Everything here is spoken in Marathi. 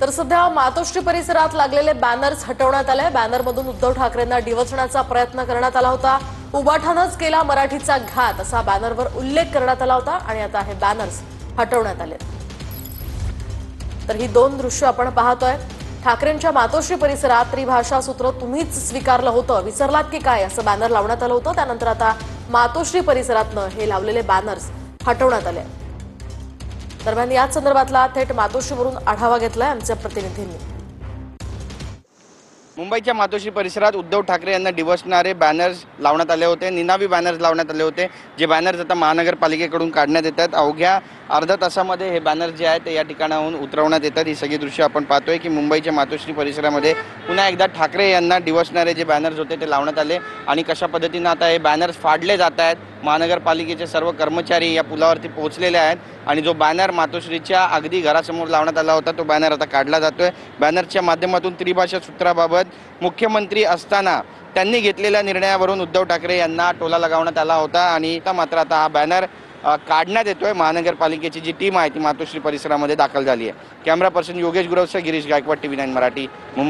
तर सध्या मातोश्री परिसरात लागलेले बॅनर्स हटवण्यात आले। बॅनरमधून उद्धव ठाकरेंना डिवचण्याचा प्रयत्न करण्यात आला होता। उबाठानच केला मराठीचा घात असा बॅनरवर उल्लेख करण्यात आला होता आणि आता हे बॅनर्स हटवण्यात आले। तर ही दोन दृश्य आपण पाहतोय। ठाकरेंच्या मातोश्री परिसरात त्रिभाषा सूत्र तुम्हीच स्वीकारलं होतं, विसरलात की काय असं बॅनर लावण्यात आलं होतं। त्यानंतर आता मातोश्री परिसरातनं हे लावलेले बॅनर्स हटवण्यात आले। दरम्यान याच संदर्भातला थेट मातोश्रीवरून आढावा घेतलाय आमच्या प्रतिनिधींनी। मुंबईच्या मातोश्री परिसरात उद्धव ठाकरे यांना डिवचणारे बॅनर्स लावण्यात आले होते, निनावी बॅनर्स लावण्यात आले होते, जे बॅनर्स आता महानगरपालिकेकडून काढण्यात येतात। अवघ्या अर्ध्या तासामध्ये हे बॅनर्स जे आहेत ते या ठिकाणाहून उतरवण्यात येतात। ही सगळी दृश्य आपण पाहतोय की मुंबईच्या मातोश्री परिसरामध्ये पुन्हा एकदा ठाकरे यांना डिवचणारे जे बॅनर्स होते ते लावण्यात आले आणि कशा पद्धतीने आता हे बॅनर्स फाडले जात आहेत। महानगरपालिकेचे सर्व कर्मचारी या पुलावरती पोहोचलेले आहेत आणि जो बॅनर मातोश्रीच्या अगदी घरासमोर लावण्यात आला होता तो बॅनर आता काढला जातोय। बॅनरच्या माध्यमातून त्रिभाषा सूत्राबाबत मुख्यमंत्री असताना त्यांनी घेतलेल्या निर्णयावरून उद्धव ठाकरे यांना टोला लगावण्यात आला होता आणि मात्र आता हा बॅनर काढण्यात येतोय। महानगरपालिकेची जी टीम आहे ती मातोश्री परिसरामध्ये दाखल झाली आहे। कॅमेरा पर्सन योगेश गुरवसह गिरीश गायकवाड, TV9 मराठी, मुंबई।